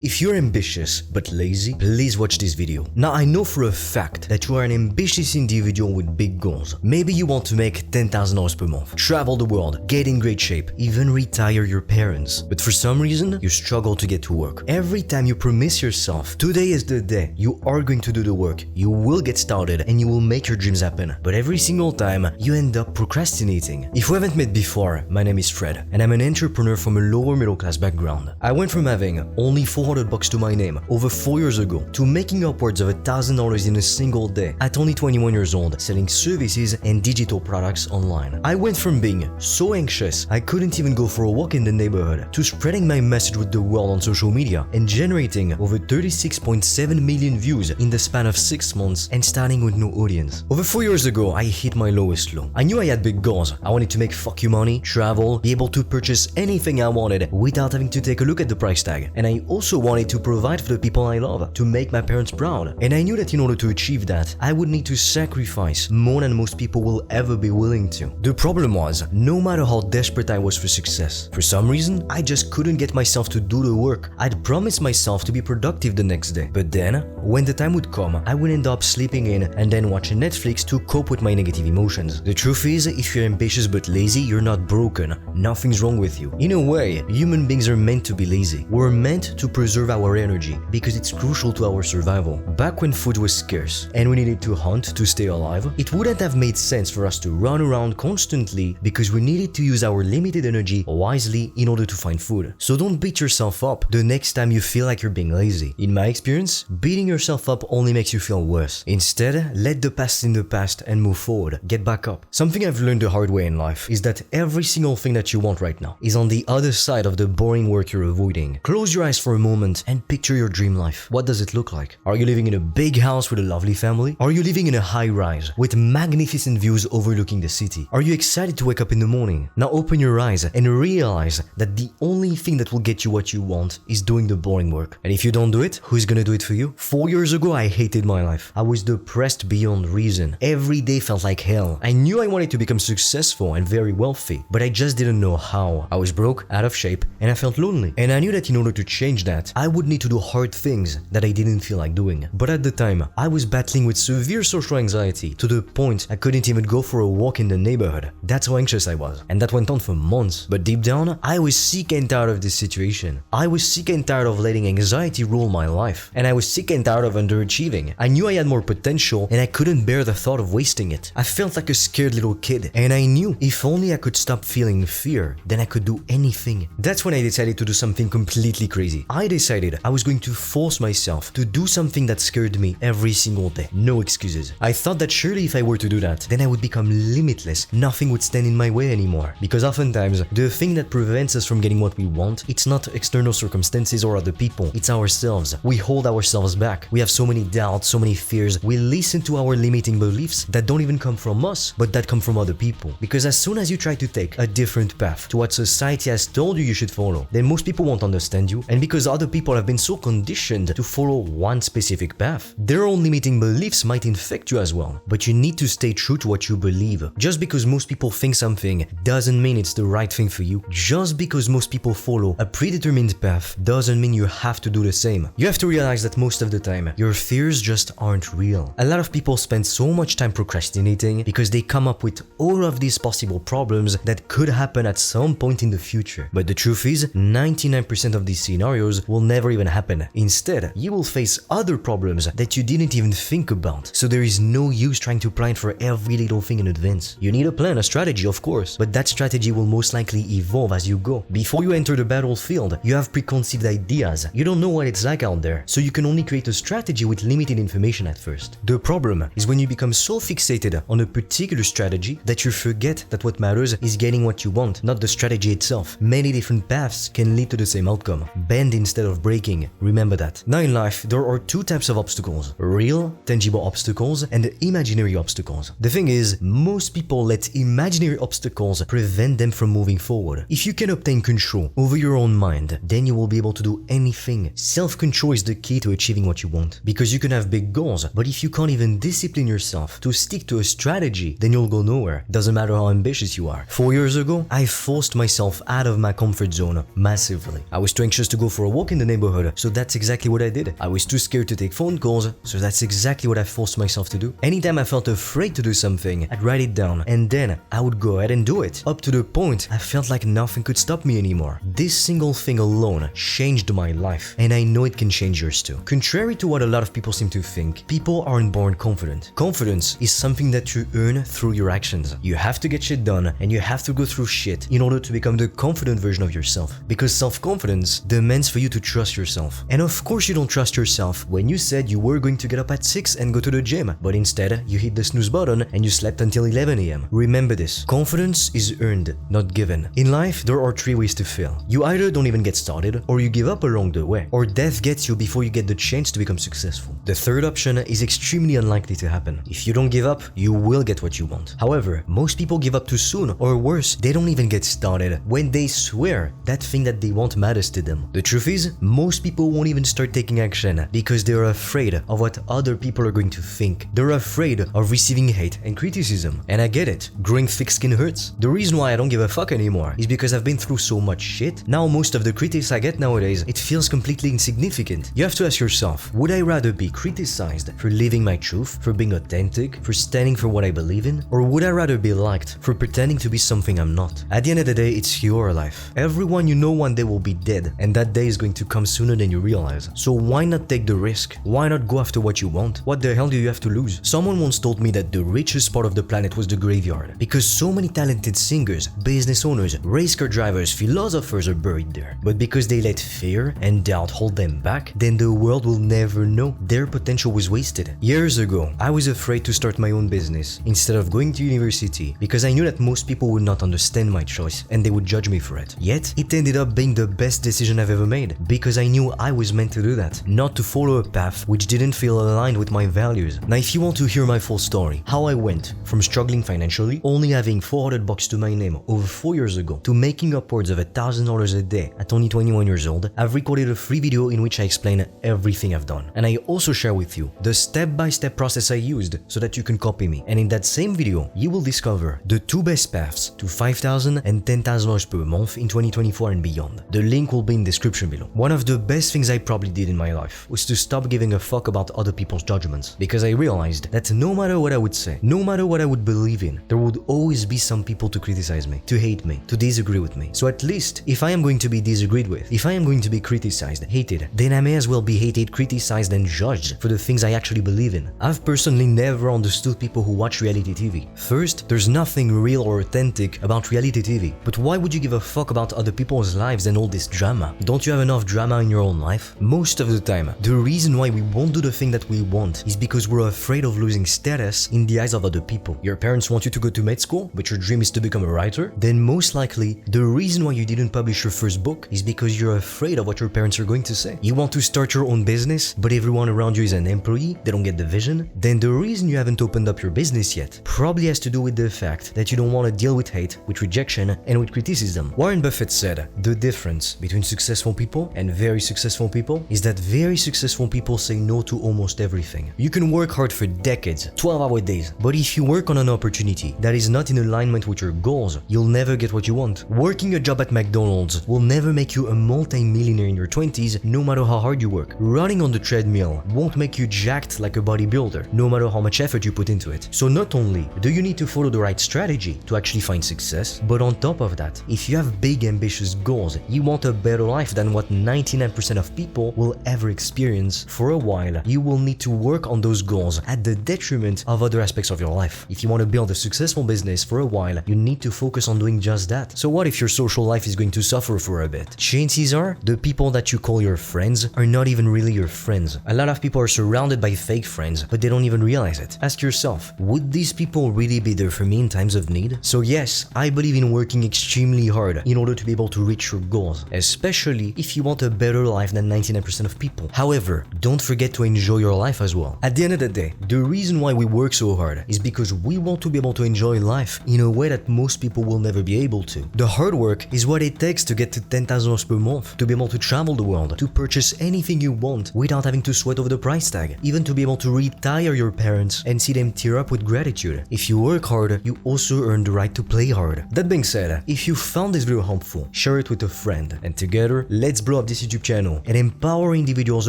If you're ambitious but lazy, please watch this video. Now I know for a fact that you are an ambitious individual with big goals. Maybe you want to make $10,000 per month, travel the world, get in great shape, even retire your parents. But for some reason, you struggle to get to work. Every time you promise yourself, today is the day, you are going to do the work, you will get started and you will make your dreams happen. But every single time, you end up procrastinating. If we haven't met before, my name is Fred and I'm an entrepreneur from a lower middle class background. I went from having only $400 to my name over 4 years ago to making upwards of $1,000 in a single day at only 21 years old, selling services and digital products online. I went from being so anxious I couldn't even go for a walk in the neighborhood to spreading my message with the world on social media and generating over 36.7 million views in the span of 6 months and starting with no audience. Over 4 years ago, I hit my lowest low. I knew I had big goals. I wanted to make fuck you money, travel, be able to purchase anything I wanted without having to take a look at the price tag. And I also wanted to provide for the people I love, to make my parents proud. And I knew that in order to achieve that, I would need to sacrifice more than most people will ever be willing to. The problem was, no matter how desperate I was for success, for some reason, I just couldn't get myself to do the work. I'd promised myself to be productive the next day. But then, when the time would come, I would end up sleeping in and then watching Netflix to cope with my negative emotions. The truth is, if you're ambitious but lazy, you're not broken. Nothing's wrong with you. In a way, human beings are meant to be lazy. We're meant to preserve our energy because it's crucial to our survival. Back when food was scarce and we needed to hunt to stay alive, it wouldn't have made sense for us to run around constantly because we needed to use our limited energy wisely in order to find food. So don't beat yourself up the next time you feel like you're being lazy. In my experience, beating yourself up only makes you feel worse. Instead, let the past in the past and move forward. Get back up. Something I've learned the hard way in life is that every single thing that you want right now is on the other side of the boring work you're avoiding. Close your eyes for a moment and picture your dream life. What does it look like? Are you living in a big house with a lovely family? Are you living in a high rise with magnificent views overlooking the city? Are you excited to wake up in the morning? Now open your eyes and realize that the only thing that will get you what you want is doing the boring work. And if you don't do it, who's gonna do it for you? 4 years ago, I hated my life. I was depressed beyond reason. Every day felt like hell. I knew I wanted to become successful and very wealthy, but I just didn't know how. I was broke, out of shape, and I felt lonely. And I knew that in order to change that, I would need to do hard things that I didn't feel like doing. But at the time, I was battling with severe social anxiety to the point I couldn't even go for a walk in the neighborhood. That's how anxious I was. And that went on for months. But deep down, I was sick and tired of this situation. I was sick and tired of letting anxiety rule my life. And I was sick and tired of underachieving. I knew I had more potential and I couldn't bear the thought of wasting it. I felt like a scared little kid. And I knew if only I could stop feeling fear, then I could do anything. That's when I decided to do something completely crazy. I decided I was going to force myself to do something that scared me every single day. No excuses. I thought that surely if I were to do that, then I would become limitless. Nothing would stand in my way anymore. Because oftentimes, the thing that prevents us from getting what we want, it's not external circumstances or other people, it's ourselves. We hold ourselves back. We have so many doubts, so many fears. We listen to our limiting beliefs that don't even come from us, but that come from other people. Because as soon as you try to take a different path to what society has told you should follow, then most people won't understand you. And because other people have been so conditioned to follow one specific path, their own limiting beliefs might infect you as well. But you need to stay true to what you believe. Just because most people think something doesn't mean it's the right thing for you. Just because most people follow a predetermined path doesn't mean you have to do the same. You have to realize that most of the time, your fears just aren't real. A lot of people spend so much time procrastinating because they come up with all of these possible problems that could happen at some point in the future. But the truth is, 99% of these scenarios will never even happen. Instead, you will face other problems that you didn't even think about. So there is no use trying to plan for every little thing in advance. You need a plan, a strategy, of course, but that strategy will most likely evolve as you go. Before you enter the battlefield, you have preconceived ideas. You don't know what it's like out there, so you can only create a strategy with limited information at first. The problem is when you become so fixated on a particular strategy that you forget that what matters is getting what you want, not the strategy itself. Many different paths can lead to the same outcome. Bend instead of breaking. Remember that. Now in life, there are two types of obstacles: real, tangible obstacles and imaginary obstacles. The thing is, most people let imaginary obstacles prevent them from moving forward. If you can obtain control over your own mind, then you will be able to do anything. Self-control is the key to achieving what you want. Because you can have big goals, but if you can't even discipline yourself to stick to a strategy, then you'll go nowhere. Doesn't matter how ambitious you are. 4 years ago, I forced myself out of my comfort zone massively. I was too anxious to go for a walk walk in the neighborhood, so that's exactly what I did. I was too scared to take phone calls, so that's exactly what I forced myself to do. Anytime I felt afraid to do something, I'd write it down, and then I would go ahead and do it, up to the point I felt like nothing could stop me anymore. This single thing alone changed my life, and I know it can change yours too. Contrary to what a lot of people seem to think, people aren't born confident. Confidence is something that you earn through your actions. You have to get shit done, and you have to go through shit in order to become the confident version of yourself. Because self-confidence demands for you to trust yourself. And of course you don't trust yourself when you said you were going to get up at 6 and go to the gym, but instead you hit the snooze button and you slept until 11 AM. Remember this, confidence is earned, not given. In life, there are 3 ways to fail. You either don't even get started, or you give up along the way, or death gets you before you get the chance to become successful. The third option is extremely unlikely to happen. If you don't give up, you will get what you want. However, most people give up too soon, or worse, they don't even get started when they swear that thing that they want matters to them. The truth is, most people won't even start taking action because they're afraid of what other people are going to think. They're afraid of receiving hate and criticism. And I get it, growing thick skin hurts. The reason why I don't give a fuck anymore is because I've been through so much shit. Now most of the critics I get nowadays, it feels completely insignificant. You have to ask yourself, would I rather be criticized for living my truth, for being authentic, for standing for what I believe in? Or would I rather be liked for pretending to be something I'm not? At the end of the day, it's your life. Everyone you know one day will be dead, and that day is going to come sooner than you realize. So why not take the risk? Why not go after what you want? What the hell do you have to lose? Someone once told me that the richest part of the planet was the graveyard, because so many talented singers, business owners, race car drivers, philosophers are buried there. But because they let fear and doubt hold them back, then the world will never know their potential was wasted. Years ago, I was afraid to start my own business instead of going to university because I knew that most people would not understand my choice and they would judge me for it. Yet, it ended up being the best decision I've ever made because I knew I was meant to do that, not to follow a path which didn't feel aligned with my values. Now, if you want to hear my full story, how I went from struggling financially, only having $400 to my name over 4 years ago, to making upwards of $1,000 a day at only 21 years old, I've recorded a free video in which I explain everything I've done. And I also share with you the step-by-step process I used so that you can copy me. And in that same video, you will discover the 2 best paths to $5,000 and $10,000 per month in 2024 and beyond. The link will be in the description below. One of the best things I probably did in my life was to stop giving a fuck about other people's judgments, because I realized that no matter what I would say, no matter what I would believe in, there would always be some people to criticize me, to hate me, to disagree with me. So at least, if I am going to be disagreed with, if I am going to be criticized, hated, then I may as well be hated, criticized, and judged for the things I actually believe in. I've personally never understood people who watch reality TV. First, there's nothing real or authentic about reality TV, but why would you give a fuck about other people's lives and all this drama? Don't you have enough drama in your own life? Most of the time, the reason why we won't do the thing that we want is because we're afraid of losing status in the eyes of other people. Your parents want you to go to med school, but your dream is to become a writer? Then most likely, the reason why you didn't publish your first book is because you're afraid of what your parents are going to say. You want to start your own business, but everyone around you is an employee, they don't get the vision? Then the reason you haven't opened up your business yet probably has to do with the fact that you don't want to deal with hate, with rejection, and with criticism. Warren Buffett said, the difference between successful people and very successful people is that very successful people say no to almost everything. You can work hard for decades, 12-hour days, but if you work on an opportunity that is not in alignment with your goals, you'll never get what you want. Working a job at McDonald's will never make you a multi-millionaire in your 20s, no matter how hard you work. Running on the treadmill won't make you jacked like a bodybuilder, no matter how much effort you put into it. So not only do you need to follow the right strategy to actually find success, but on top of that, if you have big ambitious goals, you want a better life than what 99% of people will ever experience, for a while, you will need to work on those goals at the detriment of other aspects of your life. If you want to build a successful business for a while, you need to focus on doing just that. So what if your social life is going to suffer for a bit? Chances are, the people that you call your friends are not even really your friends. A lot of people are surrounded by fake friends, but they don't even realize it. Ask yourself, would these people really be there for me in times of need? So yes, I believe in working extremely hard in order to be able to reach your goals, especially if you want a better life than 99% of people. However, don't forget to enjoy your life as well. At the end of the day, the reason why we work so hard is because we want to be able to enjoy life in a way that most people will never be able to. The hard work is what it takes to get to $10,000 per month, to be able to travel the world, to purchase anything you want without having to sweat over the price tag, even to be able to retire your parents and see them tear up with gratitude. If you work hard, you also earn the right to play hard. That being said, if you found this video helpful, share it with a friend, and together, let's blow of this YouTube channel and empower individuals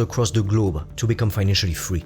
across the globe to become financially free.